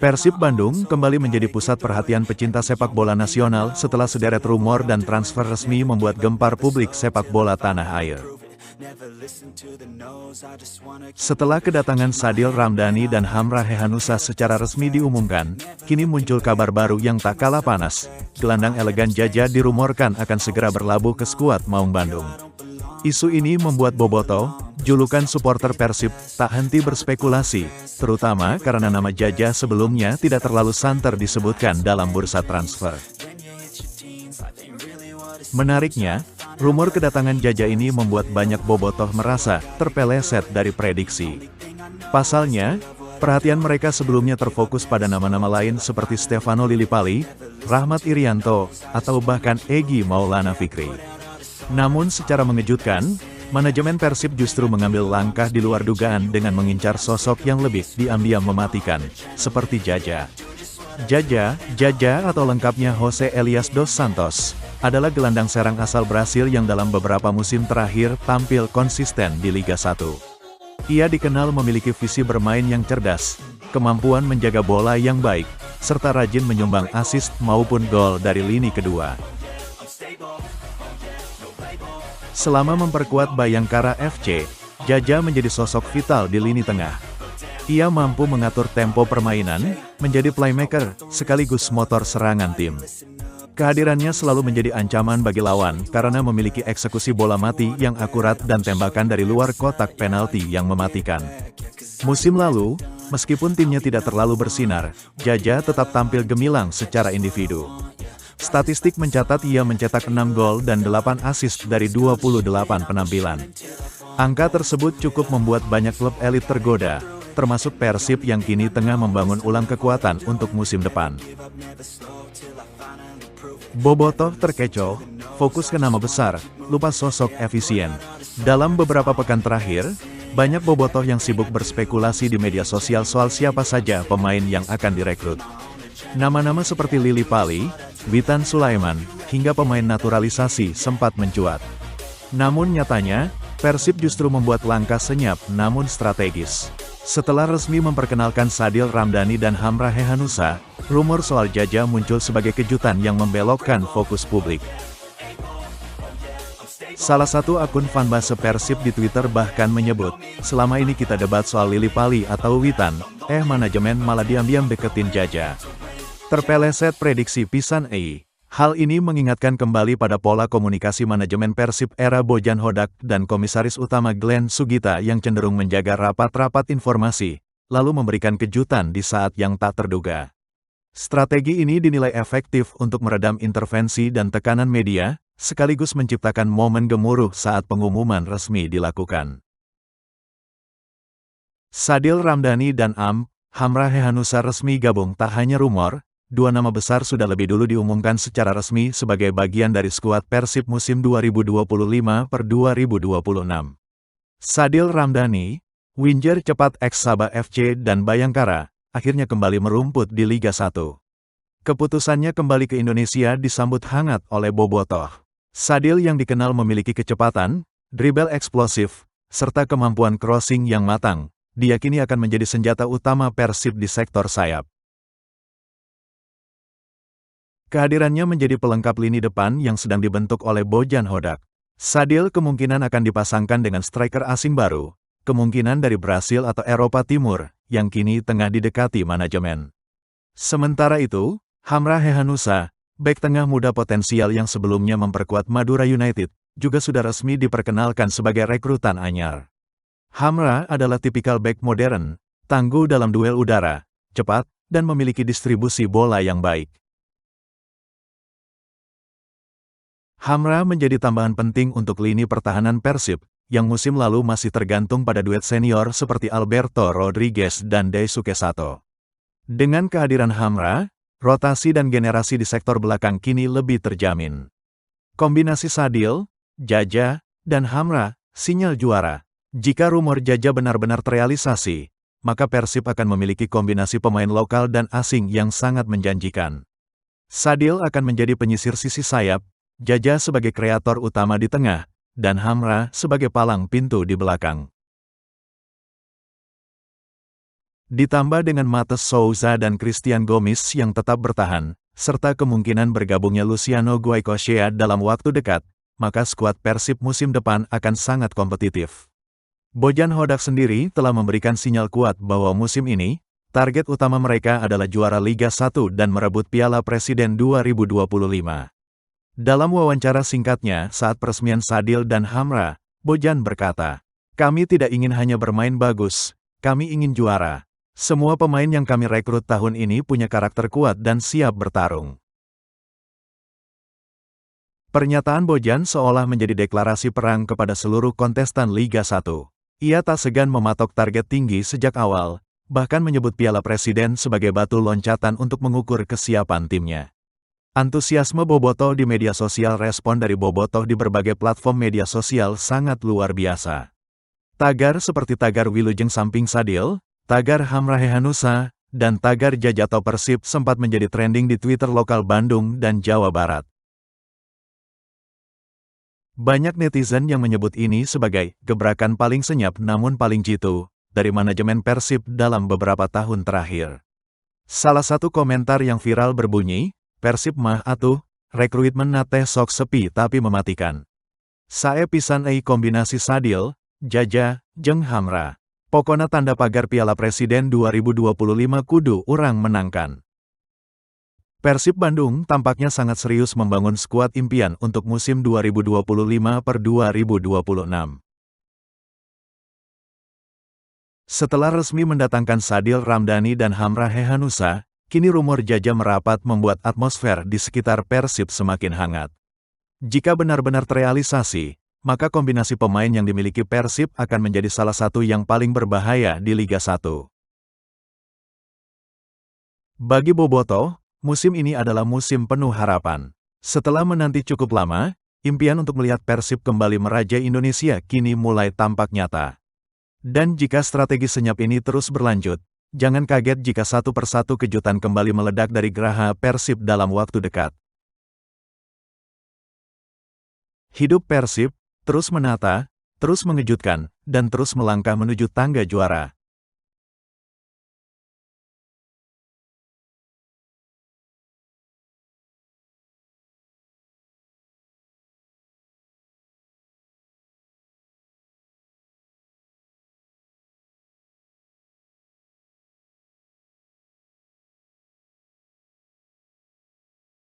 Persib Bandung kembali menjadi pusat perhatian pecinta sepak bola nasional setelah sederet rumor dan transfer resmi membuat gempar publik sepak bola tanah air. Setelah kedatangan Sadil Ramdhani dan Hamrah Hehanussa secara resmi diumumkan, kini muncul kabar baru yang tak kalah panas. Gelandang elegan Jaja dirumorkan akan segera berlabuh ke skuad Maung Bandung. Isu ini membuat Bobotoh, julukan supporter Persib, tak henti berspekulasi, terutama karena nama Jaja sebelumnya tidak terlalu santer disebutkan dalam bursa transfer. Menariknya, rumor kedatangan Jaja ini membuat banyak Bobotoh merasa terpeleset dari prediksi. Pasalnya, perhatian mereka sebelumnya terfokus pada nama-nama lain seperti Stefano Lillipali, Rahmat Irianto, atau bahkan Egy Maulana Fikri. Namun secara mengejutkan, manajemen Persib justru mengambil langkah di luar dugaan dengan mengincar sosok yang lebih diam-diam mematikan, seperti Jaja. Jaja atau lengkapnya Jose Elias dos Santos, adalah gelandang serang asal Brasil yang dalam beberapa musim terakhir tampil konsisten di Liga 1. Ia dikenal memiliki visi bermain yang cerdas, kemampuan menjaga bola yang baik, serta rajin menyumbang assist maupun gol dari lini kedua. Selama memperkuat Bayangkara FC, Jaja menjadi sosok vital di lini tengah. Ia mampu mengatur tempo permainan, menjadi playmaker, sekaligus motor serangan tim. Kehadirannya selalu menjadi ancaman bagi lawan karena memiliki eksekusi bola mati yang akurat dan tembakan dari luar kotak penalti yang mematikan. Musim lalu, meskipun timnya tidak terlalu bersinar, Jaja tetap tampil gemilang secara individu. Statistik mencatat ia mencetak 6 gol dan 8 assist dari 28 penampilan. Angka tersebut cukup membuat banyak klub elit tergoda, termasuk Persib yang kini tengah membangun ulang kekuatan untuk musim depan. Bobotoh terkecoh, fokus ke nama besar, lupa sosok efisien. Dalam beberapa pekan terakhir, banyak Bobotoh yang sibuk berspekulasi di media sosial soal siapa saja pemain yang akan direkrut. Nama-nama seperti Lillipali, Witan Sulaiman, hingga pemain naturalisasi sempat mencuat. Namun nyatanya, Persib justru membuat langkah senyap namun strategis. Setelah resmi memperkenalkan Sadil Ramdhani dan Hamrah Hehanussa, rumor soal Jaja muncul sebagai kejutan yang membelokkan fokus publik. Salah satu akun fanbase Persib di Twitter bahkan menyebut, selama ini kita debat soal Lillipali atau Witan, manajemen malah diam-diam deketin Jaja. Terpeleset prediksi pisan Hal ini mengingatkan kembali pada pola komunikasi manajemen Persib era Bojan Hodak dan Komisaris Utama Glenn Sugita yang cenderung menjaga rapat-rapat informasi, lalu memberikan kejutan di saat yang tak terduga. Strategi ini dinilai efektif untuk meredam intervensi dan tekanan media, sekaligus menciptakan momen gemuruh saat pengumuman resmi dilakukan. Sadil Ramdhani dan Hamrah Hehanussa resmi gabung tak hanya rumor. Dua nama besar sudah lebih dulu diumumkan secara resmi sebagai bagian dari skuad Persib musim 2025-2026. Sadil Ramdhani, winger cepat ex-Sabah FC dan Bayangkara, akhirnya kembali merumput di Liga 1. Keputusannya kembali ke Indonesia disambut hangat oleh Bobotoh. Sadil yang dikenal memiliki kecepatan, dribble eksplosif, serta kemampuan crossing yang matang, diyakini akan menjadi senjata utama Persib di sektor sayap. Kehadirannya menjadi pelengkap lini depan yang sedang dibentuk oleh Bojan Hodak. Sadil kemungkinan akan dipasangkan dengan striker asing baru, kemungkinan dari Brasil atau Eropa Timur, yang kini tengah didekati manajemen. Sementara itu, Hamrah Hehanussa, bek tengah muda potensial yang sebelumnya memperkuat Madura United, juga sudah resmi diperkenalkan sebagai rekrutan anyar. Hamrah adalah tipikal bek modern, tangguh dalam duel udara, cepat, dan memiliki distribusi bola yang baik. Hamrah menjadi tambahan penting untuk lini pertahanan Persib, yang musim lalu masih tergantung pada duet senior seperti Alberto Rodriguez dan Daisuke Sato. Dengan kehadiran Hamrah, rotasi dan generasi di sektor belakang kini lebih terjamin. Kombinasi Sadil, Jaja, dan Hamrah, sinyal juara. Jika rumor Jaja benar-benar terrealisasi, maka Persib akan memiliki kombinasi pemain lokal dan asing yang sangat menjanjikan. Sadil akan menjadi penyisir sisi sayap, Jaja sebagai kreator utama di tengah, dan Hamrah sebagai palang pintu di belakang. Ditambah dengan Matheus Souza dan Christian Gomis yang tetap bertahan, serta kemungkinan bergabungnya Luciano Goicoechea dalam waktu dekat, maka skuad Persib musim depan akan sangat kompetitif. Bojan Hodak sendiri telah memberikan sinyal kuat bahwa musim ini, target utama mereka adalah juara Liga 1 dan merebut Piala Presiden 2025. Dalam wawancara singkatnya saat peresmian Sadil dan Hamra, Bojan berkata, "Kami tidak ingin hanya bermain bagus, kami ingin juara. Semua pemain yang kami rekrut tahun ini punya karakter kuat dan siap bertarung." Pernyataan Bojan seolah menjadi deklarasi perang kepada seluruh kontestan Liga 1. Ia tak segan mematok target tinggi sejak awal, bahkan menyebut Piala Presiden sebagai batu loncatan untuk mengukur kesiapan timnya. Antusiasme Bobotoh di media sosial. Respon dari Bobotoh di berbagai platform media sosial sangat luar biasa. Tagar seperti tagar Wilujeng Samping Sadil, tagar Hamra Hehanussa, dan tagar Jajato Persib sempat menjadi trending di Twitter lokal Bandung dan Jawa Barat. Banyak netizen yang menyebut ini sebagai gebrakan paling senyap namun paling jitu dari manajemen Persib dalam beberapa tahun terakhir. Salah satu komentar yang viral berbunyi, "Persib mah atuh, rekrutmen teh sok sepi tapi mematikan. Sae pisan ei kombinasi Sadil, Jaja, jeung Hamra. Pokona tanda pagar Piala Presiden 2025 kudu urang menangkan." Persib Bandung tampaknya sangat serius membangun skuad impian untuk musim 2025-2026. Setelah resmi mendatangkan Sadil Ramdhani dan Hamra Hehanussa, kini rumor Jaja merapat membuat atmosfer di sekitar Persib semakin hangat. Jika benar-benar terrealisasi, maka kombinasi pemain yang dimiliki Persib akan menjadi salah satu yang paling berbahaya di Liga 1. Bagi Bobotoh, musim ini adalah musim penuh harapan. Setelah menanti cukup lama, impian untuk melihat Persib kembali merajai Indonesia kini mulai tampak nyata. Dan jika strategi senyap ini terus berlanjut, jangan kaget jika satu persatu kejutan kembali meledak dari geraha Persib dalam waktu dekat. Hidup Persib, terus menata, terus mengejutkan, dan terus melangkah menuju tangga juara.